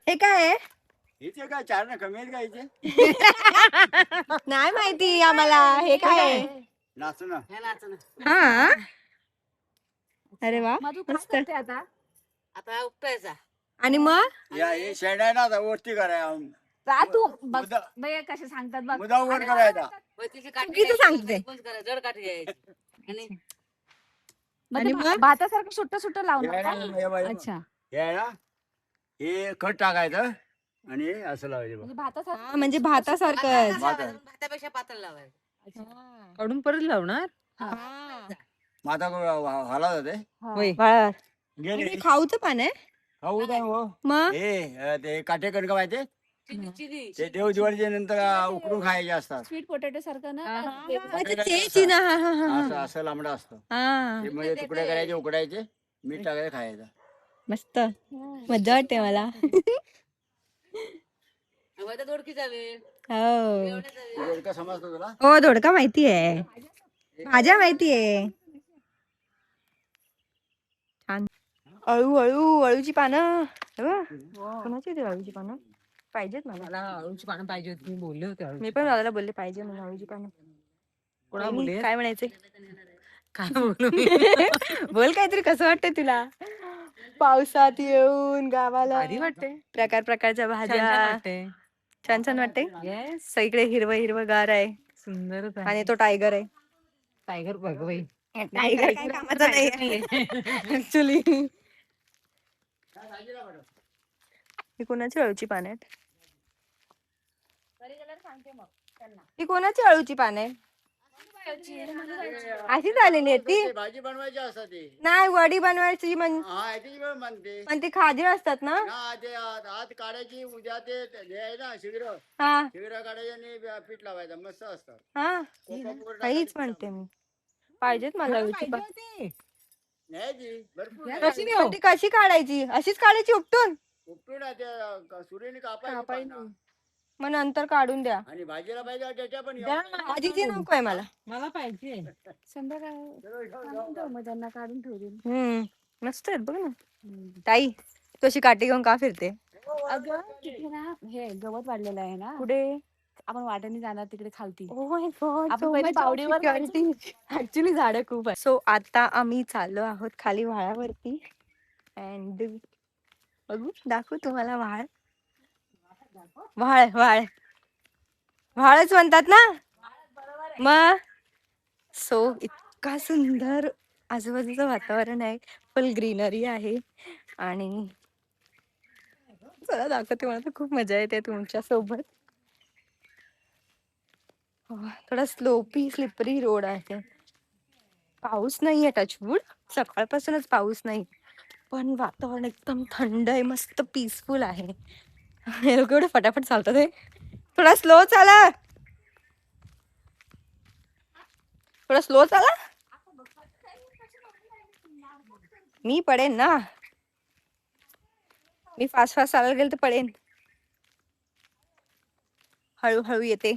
हे काय आहे? इथे काय 4 ना कमी आहेत का इथे? नाही माहिती आम्हाला. हे काय आहे? नाचू ना. हा. अरे वा, मधू काय मस्त. करते आता? आता उपटायचा. आणि मग या हे शेड आहे ना आता वरती करायला. जा तू बघ मुदा बाई कसे सांगतात बघ. मुदा वर करायचा. चुकीचं सांगते. जड काठी घ्यायची आणि मग आणि ते मग? भातासारखं सुट्ट सुट्ट लावणार हे का? आहे ना, हे बाई, अच्छा हे आहे ना, हे खत टाकायचं आणि हे असं लावायचं बघ. म्हणजे भातासारखं हा, म्हणजे भातासारखं. भातापेक्षा पातळ लावायचं. काढून परत लावणार. माता हाला जाते बाळा, गेले हे खाऊचं पान आहे. खाऊ काय हो मग हे ते काटे कणक माहिती चिली ते देव दिवाळीच्या नंतर उकडून खायचे असतात. स्वीट पोटॅटो सारखं ना. अच्छा, तेच ना. हा, हा, हा, असं असं लांबडं असतं हा. ते म्हणजे तुकडे करायचे उकडायचे मीठ टाकायचं खायचं. मस्त मजा वाटते मला. दोडकी जावे. हो दोडका समजतो तुला? हो, दोडका माहिती आहे. भाज्या माहिती आहे. छान. अळूची पानं. कोणाची होती अळूची पानं? पाहिजेत मला. मला अळूची पानं पाहिजे होती. मी बोलले होते मी पण दादाला बोलले पाहिजे म्हणून अळूची पानं. कोणाला वहिनी, बोलले? काय म्हणायचे? काय बोलू मी? बोल काहीतरी. कसं वाटतंय तुला पावसात येऊन गावाला? भारी वाटते. प्रकार प्रकारच्या छान भाज्या. छान वाटते. छान छान वाटते. येस, सगळीकडे हिरवं हिरवं गार आहे. सुंदरच आहे. आणि तो टायगर आहे. टायगर बघ बाई. टायगर काय कामाचा नाही ऍक्च्युली. ही कोणाची अळूची पान आहेत? ही कोणाची अळूची पान आहे? अशीच आलेली आहे ती. ते भाजी बनवायची असतात ते नाही, वडी बनवायची हा याची वेळ म्हणते पण ती खाजी असतात ना. ना ते आत काढायची उद्या ते हे आहे ना शिगर हा शिगर काढायची आणि पीठ लावायचं मस्त असतात. हा, कोकोपूर काहीच टाकायचं म्हणते मी. पाहिजेत मला अळूची पान. न्यायची भरपूर कशी न्यायची. नेऊ? ती कशी काढायची? अशीच काढायची उपटून? उपटून ते सुरीने कापायची पानं. मग नंतर काढून द्या. आणि भाजीला पाहिजे त्याच्या पण द्या ना मला. भाजीची नको आहे मला. मला पाहिजे. संध्याकाळ मग त्यांना काढून ठेवतील. मस्त आहेत बघ ना. ताई, तू अशी काठी घेऊन का फिरते? अगं तिथे ना हे गवत वाढलेलं आहे ना. पुढे आपण वाटेने जाणार तिकडे खालती. ओ माय गॉड, आपण पहिले पावडीवर ऍक्च्युली झाडं खूप आहे. सो आता आम्ही चाललो आहोत खाली व्हाळावरती. अँड बघू, दाखवू तुम्हाला व्हाळ. व्हाळ व्हाळ व्हाळच म्हणतात ना मग. सो इतका सुंदर आजूबाजूचं वातावरण आहे. फुल ग्रीनरी आहे. आणि चला दाखवते. मला तर खूप मजा येते तुमच्या सोबत. थोडा स्लिपरी रोड आहे. पाऊस नाहीये टचवूड. सकाळपासूनच पाऊस नाही. पण वातावरण एकदम थंड आहे. मस्त पीसफुल आहे. हे लोक एवढे फटाफट चालतात हे. थोडा स्लो चाला. थोडा स्लो चाला. मी पडेन ना. मी फास्ट फास्ट चालायला गेले तर पडेन. हळूहळू येते.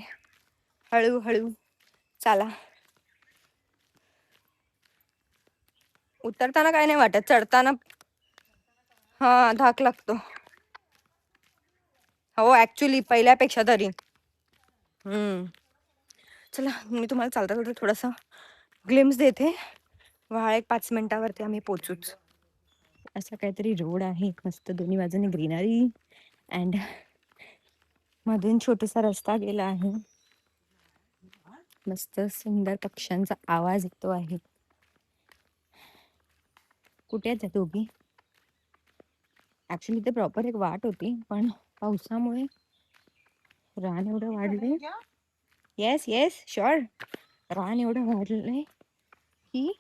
हळूहळू चाला. उतरताना काय नाही वाटत. चढताना हा धाक लागतो. हो ऍक्च्युली पहिल्यापेक्षा तरी. चला, मी तुम्हाला चालता चालता थोडासा ग्लिम्स देते. व्हाळ एक 5 मिनिटावरती आम्ही पोचूच. असा काहीतरी रोड आहे. मस्त दोन्ही बाजूने ग्रीनरी अँड मधून छोटासा रस्ता गेला आहे. मस्त सुंदर पक्ष्यांचा आवाज येतो आहे. कुठे आहेत दोघी? ऍक्च्युली ते प्रॉपर एक वाट होती, पण पावसामुळे रान एवढं वाढलंय. Yes yes sure. रान एवढं वाढलंय की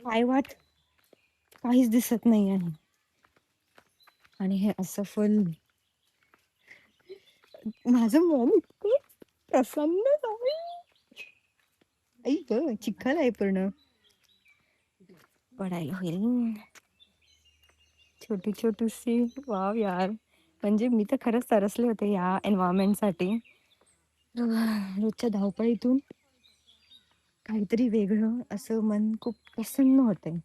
पायवाट काहीच दिसत नाही आहे. आणि हे असं फुल. माझं मन इतकं प्रसन्न झालंय. आई ग, चिखल आहे पूर्ण. पडायला होईल. छोटी छोटीशी वाव यार. म्हणजे मी तर खरंच तरसले होते या एन्व्हायरमेंटसाठी. रोजच्या धावपळीतून काहीतरी वेगळं असं मन खूप प्रसन्न होतंय.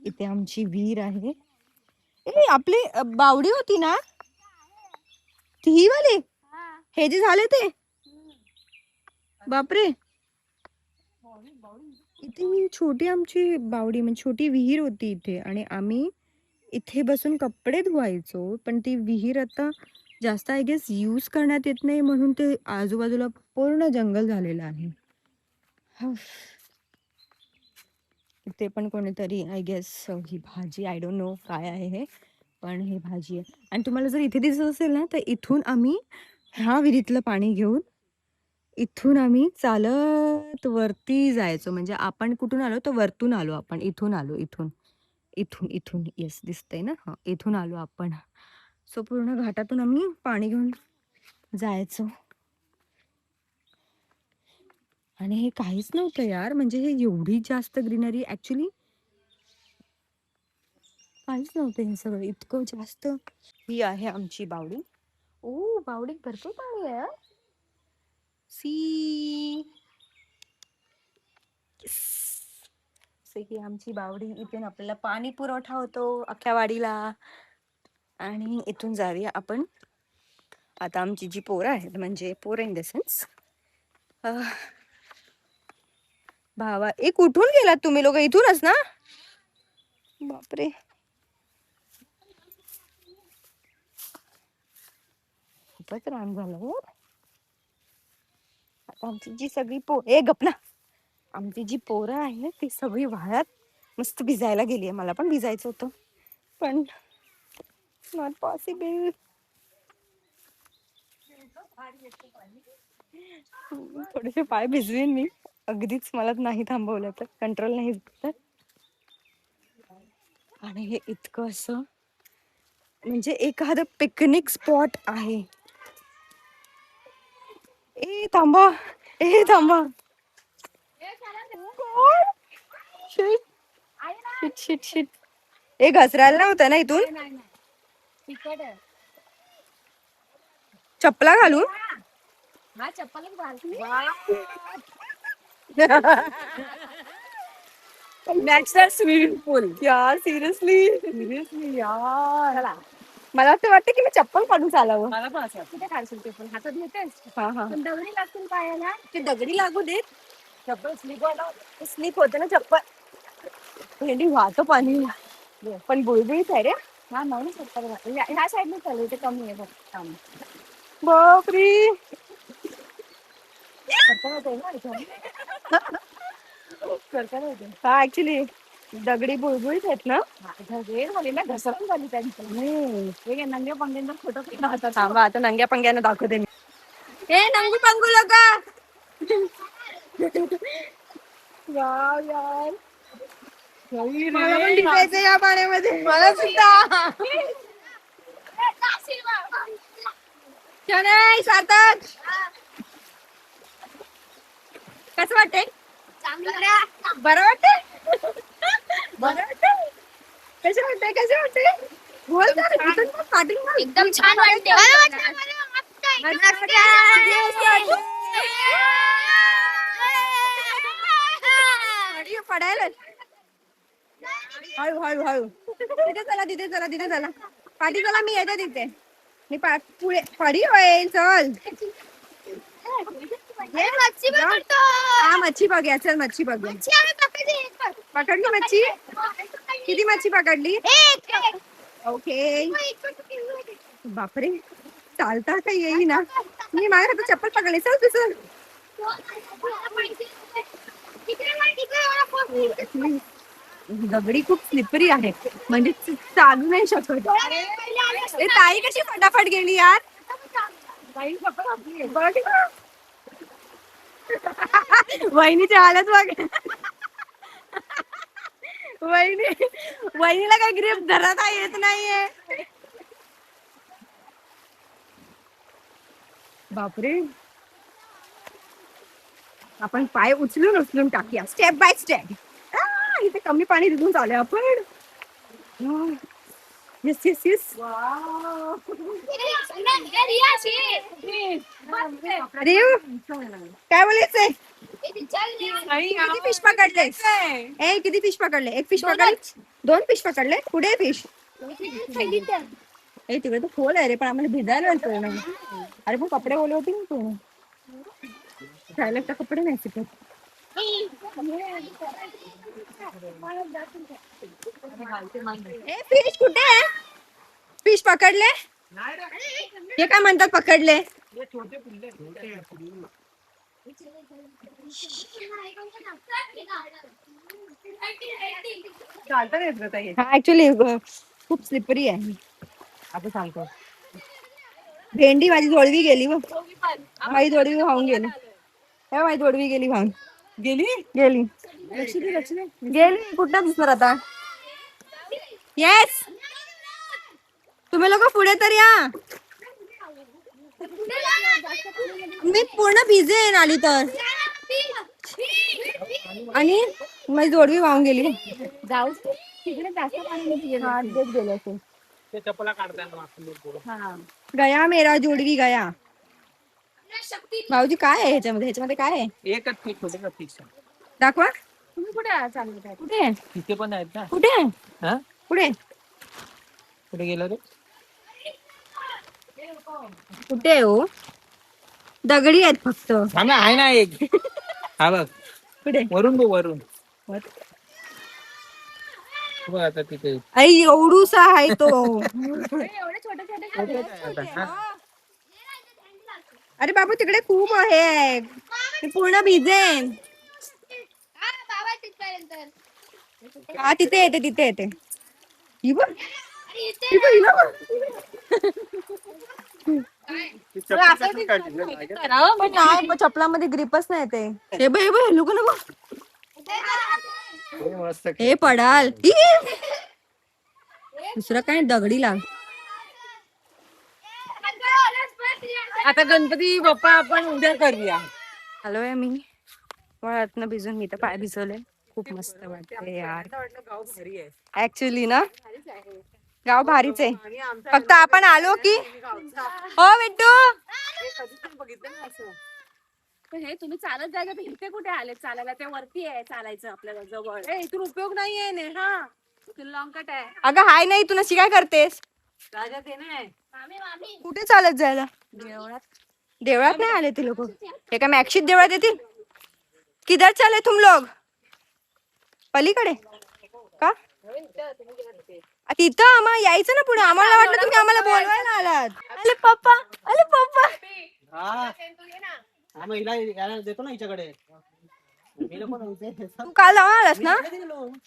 इथे आमची विहीर आहे. ए आपली बावडी होती ना ती ही वाली, हे जे झाले ते, बापरे. इथे ही छोटी आमची बावडी म्हणजे छोटी विहीर होती इथे, आणि आम्ही इथे बसून कपडे धुवायचो. पण ती विहीर आता जास्त आय गेस यूज करण्यात येत नाही, म्हणून ते आजूबाजूला पूर्ण जंगल झालेलं आहे. इथे पण कोणीतरी आय गेस ही भाजी, आय डोंट नो काय आहे हे, पण ही भाजी आहे. आणि तुम्हाला जर इथे दिसत असेल ना, तर इथून आम्ही ह्या विहिरीतलं पाणी घेऊन इथून आम्ही चालत वरती जायचो. म्हणजे आपण कुठून आलो, तर वरतून आलो आपण, इथून आलो, इथून इथून इथून येस दिसतंय ना, हा इथून आलो आपण. सो पूर्ण घाटातून आम्ही पाणी घेऊन जायचो. आणि हे काहीच नव्हतं यार, म्हणजे हे एवढी जास्त ग्रीनरी ऍक्च्युली काहीच नव्हतं. हे सगळं इतकं जास्त. ही आहे आमची बावडी. ओ बावडीत भरपूर पाणी आहे. सी ही आमची बावडी. इथून आपल्याला पाणी पुरवठा होतो अख्ख्या वाडीला. आणि इथून जाऊया आपण. आता आमची जी पोरं आहेत, म्हणजे पोरं इन द सेन्स भावा. कुठून गेलात तुम्ही लोक? इथूनच ना? बापरे. खूपच रान झालं हो. आता आमची जी सगळी गपना, आमची जी पोरं आहेत ती सगळी वाळ्यात मस्त भिजायला गेली आहे. मला पण भिजायचं होतं, पण नॉट पॉसिबल. थोडेसे पाय भिजवीन मी, अगदीच मला नाही थांबवलं तर, कंट्रोल नाही तर. आणि हे इतकं असं म्हणजे एखादं पिकनिक स्पॉट आहे. थांबा, थांबा. Shit shit shit shit. घसरायला नव्हतं ना इथून? चप्पला घालून? हा चप्पलच घालते. Natural swimming pool. यार सिरियसली यार. मला असं वाटतं की मी चप्पल काढून चालावं. मला पण असं कुठे काढशील ते पण हातात घेतेस. हा हा. पण दगडी लागतील पायाला. ते दगडी लागू देत, चप्पल स्लीप स्लिप होते ना चप्पल. भेंडी वाहतो पाणी, पण बुळबुळीत आहे रे. हा म्हणून चप्पल घाल. ह्या साईडने चालू ते कमी आहे बघ काम. बापरे. करता होते ना इथे. करता होते. हा ऍक्च्युली दगडी बुळबुळीत आहेत ना. वेळ झाली ना, घसरण झाली त्यांची. हे नंग्या पंग्यांचा फोटो केला होता. थांबा आता नंग्या पंग्यानं दाखवते मी. नंगू पंगू लगा. वाव यार, मला पण भिजायचं या पाण्यामध्ये. मला सुद्धा. शनई सार्थक, कसं वाटतंय? बरं वाटतंय? बरं वाटतंय? कसे वाटतंय? बोल तर, इथून पण starting ना. एकदम छान वाटते. पडायला हळू हळू हळू. तिथे चला पाठी चला. मी येते तिथे. मी पुढे पडी होईल. चल हा मच्छी बघूया. चल मच्छी बघूया. पकडली मच्छी? किती मच्छी पकडली? ओके. बापरे, चालता का येई ना. मी माझ्या हातात चप्पल पकडली. चल तुझं. दगडी खूप स्लिपरी आहे, म्हणजे चालू नाही शकत. ताई कशी फटाफट गेली यार. वहिनीची हालत बघ. वहिनीला काही ग्रीप धरता येत नाहीये. बापरे. आपण पाय उचलून टाकूया स्टेप बाय स्टेप. इथे कमी पाणी तिथून चालू आपण. Yes yes yes. अरे काय बोलायचंय? किती फिश पकडले? ए किती फिश पकडले? एक फिश पकडले? 2 फिश पकडले? कुठे आहे फिश? ए तिकडे तर खोल आहे रे, पण आम्हाला भिजायला नाही. अरे पण कपडे ओले होते ना तू. सायलेंटचा कपडे नाही शिकत. ए फिश कुठे आहे? फिश पकडले? हे काय म्हणतात पकडले? हा ऍक्च्युली खूप स्लिपरी आहे. आता सांगतो. भेंडी माझी जोडवी गेली व माझी जोडवी वाहून गेली. हे माझी जोडवी गेली वाहून. गेली गेली गेली कुठं दिसणार आता? येस तुम्ही लोक पुढे तर या. मी पूर्ण भिजेन आली तर. आणि माझी जोडवी वाहून गेली. जाऊ तिकडे जास्त पाणी हा, तेच गेले असेल. ते चपला काढताना हा गया मेरा जोडवी गया. भाऊजी काय आहे ह्याच्यामध्ये काय आहे? एकच पीठ छोटे पीठ दाखवा. तुम्ही कुठे चालले? कुठे आहे? तिथे पण आहेत ना. कुठे आहे? हा कुठे कुठे गेलं रे? कुठे आहे हो? दगडी आहेत फक्त. आहे ना एक. हा बघ कुठे? वरून बघ वरून. बघ आता तिथे आई एवढूसा आहे तो. एवढे छोटे छोटे अरे बाबा तिकडे खूप आहे. मी पूर्ण भिजेन. हा तिथे येते. ही बघ. ही बघ, हिला बघ. पण नाही पण चपलामध्ये ग्रिपच नाही ते. हे बघ लोक नको मस्त हे पडाल. ई! दुसरं काय दगडी लाग. आता गणपती बाप्पा आपण उद्या करूया. आलोय मी वळातनं भिजून. मी तर पाय भिजवले. खूप मस्त वाटते यार. ऍक्च्युली ना गाव भारीच आहे. फक्त आपण आलो की हो विट्टू. हे तुम्ही चालत जायचं तर इथे कुठे आले चालायला? ते वरती आहे चालायचं आपल्याला जवळ. इथून उपयोग नाहीये ने. हा लॉंग कट आहे. अगं हाय नाही तू नशी काय करतेस? राजा ते नाही कुठे चालत जायला? देवळात नाही आले ते लोक. हे काय मॅक्शित देवळात येतील? किधर चले तुम लोग? पलीकडे का? तिथं आम्हाला यायचं ना पुढे. आम्हाला वाटलं तुम्ही आम्हाला बोलवायला आलात. अरे पप्पा देतो ना हिच्याकडे. तू काल जाऊन आलास ना?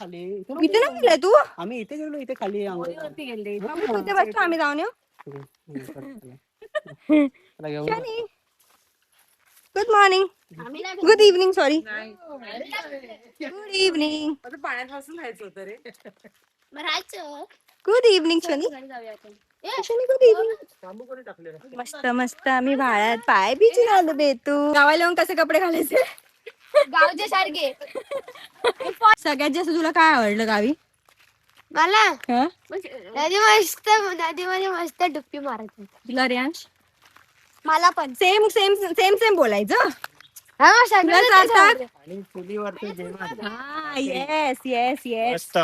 खाली इथे नाही गेलाय तू? आम्ही इथे गेलो. इथे खाली वरती गेले. इथे बसतो आम्ही जाऊन येऊ. Shani good morning. Good evening sorry. Good evening. पाण्यात बसून राहायचं होतं रे. Good evening Shani. Shani good evening. मस्त आम्ही भाड्यात पाय बिचून आलो बेतू. गावाला येऊन कसे कपडे घालायचे? गावचे सारखे. सगळ्यात जास्त तुला काय आवडलं गावी? मला हं? नदीमध्ये मस्त डुबकी मारायची. तुला रियांश? मला पण सेम बोलायचं. हा तुला सगळं चालतात? आणि चुलीवरचं जेवण हा येस मस्त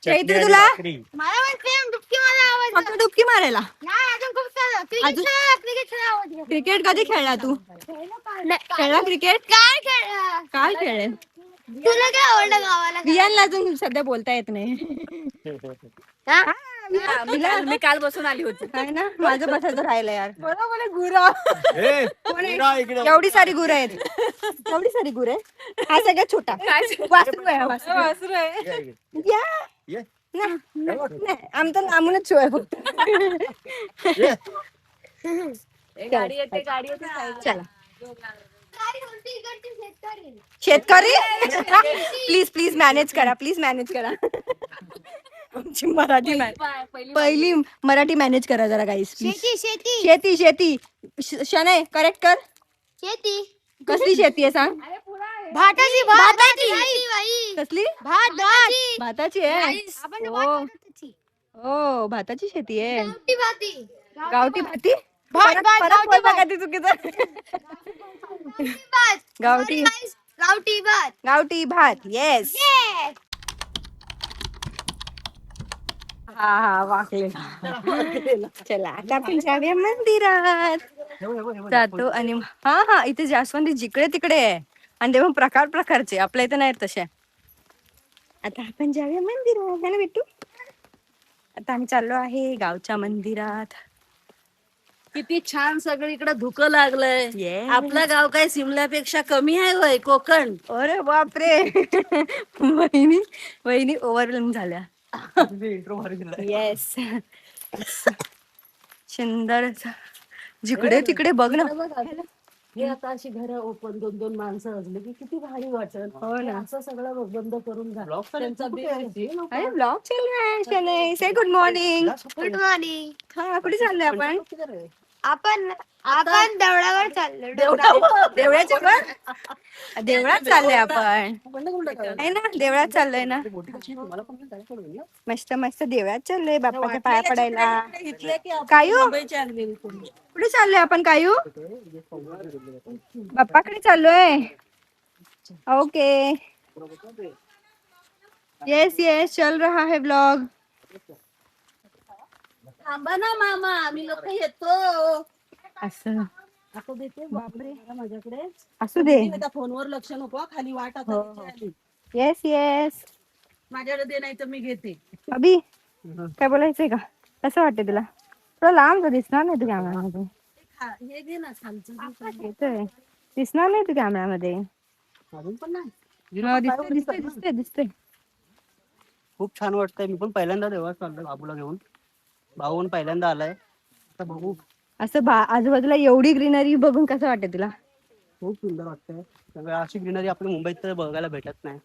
चैत्र तुला? मला पण सेम डुबकी मला आवडतं. फक्त डुबकी मारायला. नाही अजून खूप सारं अजून? क्रिकेट खेळायला आवडतं. क्रिकेट कधी खेळला तू? नाही. खेळला क्रिकेट? काय खेळ काल खेळले. तुला काय आवडलं गावाला? रियानला अजून सध्या बोलता येत नाही. हा? मी काल बसून आली होती. काय ना माझं बसायचं राहिलं यार. बरोबर गुरा. ए, पुरा इकडे. एवढी सारी गुरं आहेत. एवढी सारी गुरं आहे. हा सगळ्यात छोटा वासरू आहे. हा वासरू. ये इकडे. या ये. नाही आमचं नामूनच शो आहे फक्त. ये. गाडी येते चला गाडी कोणती इकडची शेतकरी. शेतकरी प्लीज मॅनेज करा. आमची मराठी पहिली मराठी मॅनेज करा जरा गाईस. शेती शनै करेक्ट कर. शेती कसली शेती आहे सांग? भाताची कसली? भाताची आहे. हो भाताची शेती आहे. गावठी भाती. परत बोल बघा ती चुकीचं. गावठी गावठी भात. गावठी भात. येस. Yes. हा वाकलेला. चला आता आपण जाऊया मंदिरात. जातो आणि हा इथे जास्वंदी जिकडे तिकडे आहे आणि ते पण प्रकारचे. आपल्या इथे नाहीत तसे. आता आपण जाऊया मंदिरात. है ना बिट्टू? आता आम्ही चाललो आहे गावच्या मंदिरात. किती छान सगळीकडे धुकं लागलंय. Yes. आपलं गाव काय सिमल्यापेक्षा कमी आहे होय कोकण. अरे बापरे. वहिनी ओव्हरवेल्म झाल्या. येस. सुंदर जिकडे तिकडे बघ ना. हे आता अशी घरं ओपन 2-2 माणसं असली की किती भारी वाटल. हो ना. असं सगळं बंद करून घाल. त्यांचा अरे ब्लॉग चल रहा है. चले से गुड मॉर्निंग. Good morning. हा कुठे चाललोय आपण? आपण देवळावर चाललो. देवळाच्या वर. देवळात चाललोय आपण. आहे ना देवळात चाललोय ना. मस्त मस्त देवळात चाललोय बाप्पाच्या पाया पडायला. कायू कुठे चाललोय आपण कायू? बाप्पाकडे चाललोय. ओके. येस चल रहा है ब्लॉग. थांबा ना मामा आम्ही लोक येतो. असं आता देते बापरे माझ्याकडे. असू दे. आता फोनवर लक्ष नको हा, खाली वाट आता हो, तिथे आली. येस माझ्याकडे दे नाही तर मी घेते. अभि काय बोलायचंय का? कसं वाटतं तुला? थोडं लांब दिसणार नाही तू कॅमेरामध्ये. हे घे ना खालचं. येतोय दिसणार नाही तू कॅमेरामध्ये. अजून पण नाही. दिसतंय. खूप छान वाटतंय. मी पण पहिल्यांदा देवात चाललोय बाबूला घेऊन. भाऊ पण पहिल्यांदा आलाय. आता बघू. असं आजूबाजूला एवढी ग्रीनरी बघून कसं वाटतं तुला? खूप सुंदर वाटतंय. सगळं अशी ग्रीनरी आपल्या मुंबईत तर बघायला भेटत नाही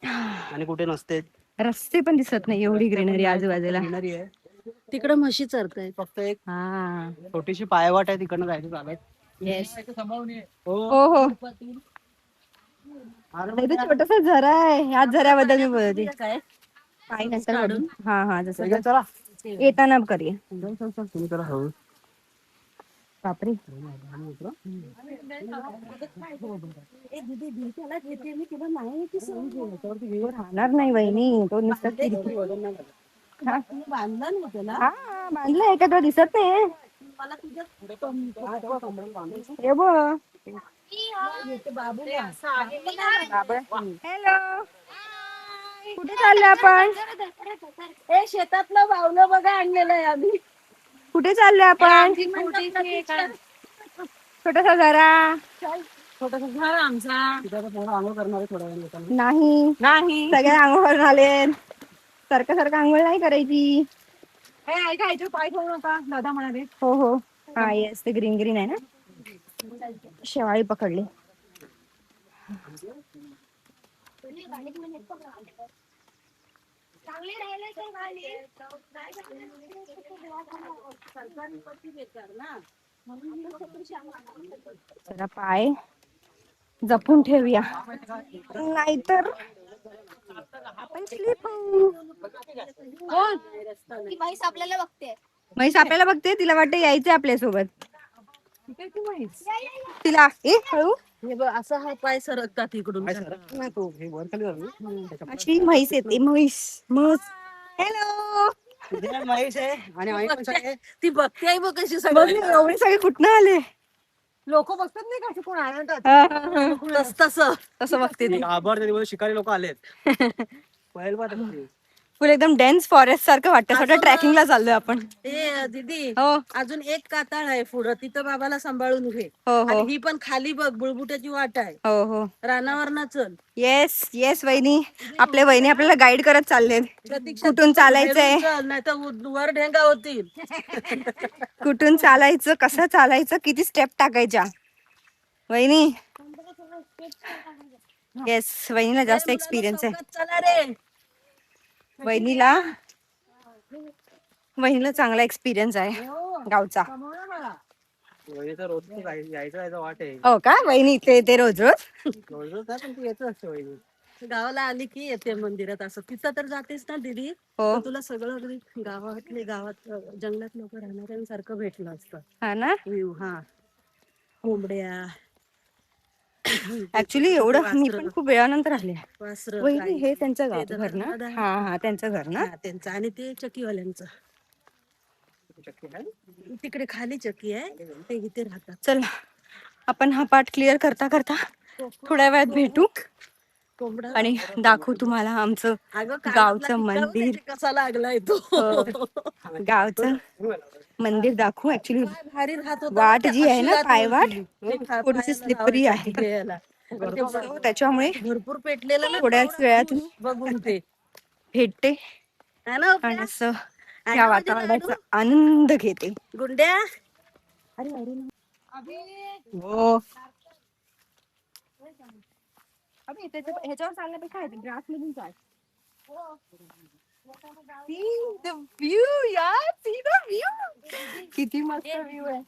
आणि कुठे नसते. रस्ते पण दिसत नाही एवढी ग्रीनरी आजूबाजूला. ग्रीनरी आहे. तिकडे म्हशी चरतायत. फक्त एक हा छोटीशी पायवाट आहे तिकडनं जायचं चालत. येस. हो. हो छोटासा झरा आहे. ह्याच झऱ्याबद्दल मी बोलते. काय काही नंतर बघू. हा जसं चला येताना करूया. तुम्ही करा हळू. बापरे ए दीदी त्याला घेते मी तुला नाही की समजू. राहणार नाही वहिनी. तो नुसतं किरकिर. हा? बांधला ना त्याला. हा बांधलंय का? तो दिसत नाही. मला तुझ्या हे बघ. बाबूला हॅलो कुठे चालले आपण? ए शेतातलं बावलं बघा आणलेलं आहे आम्ही. कुठे चालले आपण? छोटासा झरा. छोटासा घर आमचा. तिथं पोरं आंघोळ करणार आहे थोड्या वेळ येताना. नाही सगळे आंघोळ करून आले. सारखं आंघोळ नाही करायची. पाय ठेवू नका दादा म्हणाले. हो हा येस ते ग्रीन आहे ना. शेवाळी पकडली. जरा पाय जपून ठेवूया नाहीतर आपण स्लिप होऊ. ती म्हैस आपल्याला बघते. म्हैस आपल्याला बघते. तिला वाटतं यायचं आपल्यासोबत. तिला हळू. हे बघ असा हा पाय सरकतात इकडून. नाही तो हे वर खाली झालं. अशी म्हैस येते. म्हैस. हॅलो तिथे महेश आहे आणि आम्ही पण सगळे ती बघते आहे बघ कशी बघ सगळी. एवढे सगळे कुठनं आले. लोक बघतात नाही का कोण आनंदात. हा. तसं बघते ती. आभार दिवस शिकारी लोक आलेत. पहिलं फुल एकदम डेन्स फॉरेस्ट सारखं वाटतं. सगळं ट्रॅकिंगला चाललोय आपण. ए दीदी हो अजून एक काताळ आहे पुढं तिथं बाबाला सांभाळून घे. हो आणि ही पण खाली बघ बुळबुट्याची वाट आहे. हो रानावर ना चल. येस वहिनी. आपल्या वहिनी आपल्याला गाईड करत चालले. प्रतीक्षा कुठून चालायचंय. नाही तर वर ढेंगा होतील. कुठून चालायचं. कसं चालायचं. किती स्टेप टाकायच्या. वहिनी येस वहिनीला जास्त एक्सपिरियन्स आहे. चला रे. वहिनीला चांगला एक्सपिरियन्स आहे गावचा. रोज यायचं वाट आहे. हो का वहिनी ते रोज रोज नाही पण ती येतच असते वहिनी. गावाला आली की येते मंदिरात. असं तिथं तर जातेस ना दीदी. हो तर तुला सगळं अगदी गावात जंगलात लोक राहणाऱ्यांसारखं भेटलं असतं. हा ना. व्ह्यू. हा कोंबड्या ऍक्च्युली एवढं मी पण खूप वेळानंतर आले. वासरं, वहिनी गाई. हे त्यांचं ते गाव घर ना? धर्मादाय. हा हा त्यांचं घर ना? हा, त्यांचं आणि ते चक्कीवाल्यांचं तिकडे खाली चक्की आहे ते इथे राहतात. चला आपण हा पार्ट क्लिअर करता करता थोड्या वेळात भेटू कोंबडा आणि दाखवू तुम्हाला आमचं अगं गावचं मंदिर. कसा लागलाय तो हो. गावचं मंदिर दाखवू. ऍक्च्युली काय भारी राहत होता. वाट ते जी आहे अशी ना, लाथ पायवाट, होती. ते थोडीशी पायाला स्लिपरी लावायसाठी आहे. खेळायला. पण ते So, त्याच्यामुळे भरपूर पेटलेलं ना थोड्याच तेवढं वेळात खुश बघून ते भेटते है ना आणि असं आहे या ना माझे वातावरणाचा लाडू? आनंद घेते. गुंड्या हो ह्याच्यावर चालण्यापेक्षा ग्रास मधून चाल. व्ह्यू यार, see the view. किती मस्त व्ह्यू आहे.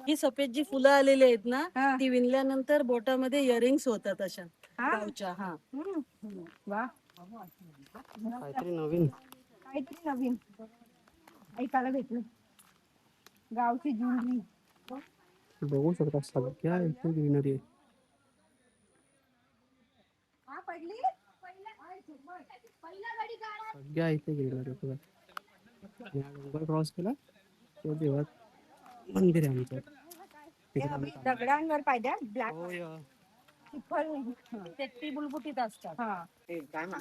ही सफेद जी फुलं आलेली आहेत ना हा. ती विणल्यानंतर बोटामध्ये इयरिंग्स होतात अशा हा? गावच्या. हा वा, काहीतरी नवीन. काहीतरी नवीन ऐकायला भेटलं. गावची ज्वेलरी. बघू शकता सगळ्या इथे ग्रीनरी आहे. सगळ्या इथे ग्रीनरी बघा. आणि हा डोंगर क्रॉस केला तो देवात मंदिर आहे आमचं. तिकडे आम्ही चाललो. दगडांवर पाहिजे ब्लॅक हो, या. ते बुलबुटीत असतात.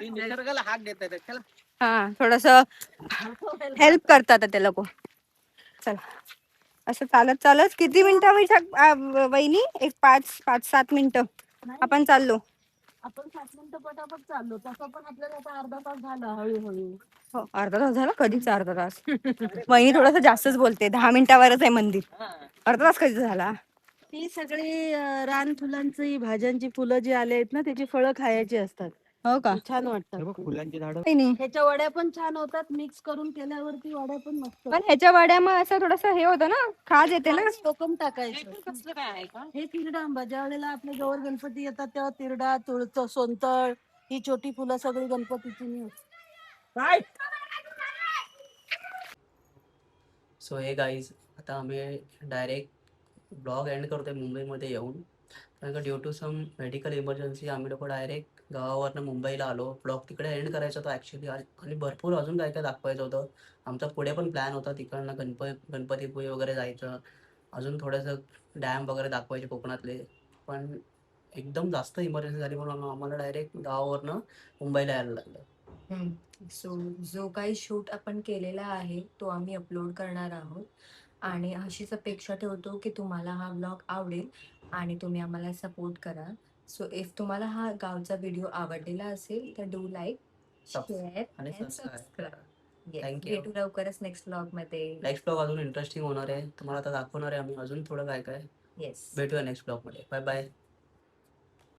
निसर्गाला हाक देत आहे त्याला. हा, थोडस हेल्प करतात ते लोक. चला असं चालत चालत किती मिनिटं वहिनी? एक 5-7 मिनिटं आपण चाललो. आपण 5 मिनिटं पटापट चाललो तसं पण आपल्याला आता अर्धा तास झाला हळूहळू. हो, अर्धा तास झाला. कधीच अर्धा तास. वहिनी थोडस जास्तच बोलते. 10 मिनिटावरच आहे मंदिर. अर्धा तास कधी झाला? ही सगळी रान फुलांची भाज्यांची फुलं जी आले आहेत ना त्याची फळं खायची असतात. हो का छान हे वाटतात. बघ, फुलांची झाडं. वहिनी? ह्याच्या वड्या पण छान होतात. मिक्स करून केल्यावरती वड्या पण मस्त. पण ह्याच्या वड्या मग असं थोडस हे होतं ना, खाज येते ना. कोकम टाकायचं. हे तिरडा आंबा ज्या वेळेला आपले गौर गणपती येतात तेव्हा तिरडा, तुळच, सोनतळ ही छोटी फुलं सगळी गणपतीची मिळतात. सो हे गाईज, आता आम्ही डायरेक्ट ब्लॉग एंड करतोय मुंबईमध्ये येऊन. कारण का due to some medical emergency आम्ही लोक डायरेक्ट गावावरनं मुंबईला आलो. ब्लॉग तिकडे एंड करायचा होता ॲक्च्युली. आणि भरपूर अजून काय काय दाखवायचं होतं. आमचा पुढे पण प्लॅन होता तिकडनं गणपतीपुळे वगैरे जायचं. अजून थोडंसं डॅम वगैरे दाखवायचे कोकणातले. पण एकदम जास्त इमर्जन्सी झाली म्हणून आम्हाला डायरेक्ट गावावरनं मुंबईला यायला लागलं. सो जो काही शूट आपण केलेला आहे तो आम्ही अपलोड करणार आहोत आणि अशीच अपेक्षा ठेवतो की तुम्हाला हा ब्लॉग आवडेल आणि तुम्ही आम्हाला सपोर्ट करा. सो इफ तुम्हाला हा गावचा व्हिडिओ आवडलेला असेल तर डू लाईक, शेअर आणि आणि सबस्क्राईब सबस्क्राईब. Thank you. भेटू लवकरच नेक्स्ट ब्लॉग मध्ये. नेक्स्ट ब्लॉग अजून इंटरेस्टिंग होणार आहे. तुम्हाला आता दाखवणार आहे आम्ही अजून थोडं काय काय. येस. भेटूया नेक्स्ट ब्लॉगमध्ये. Bye bye.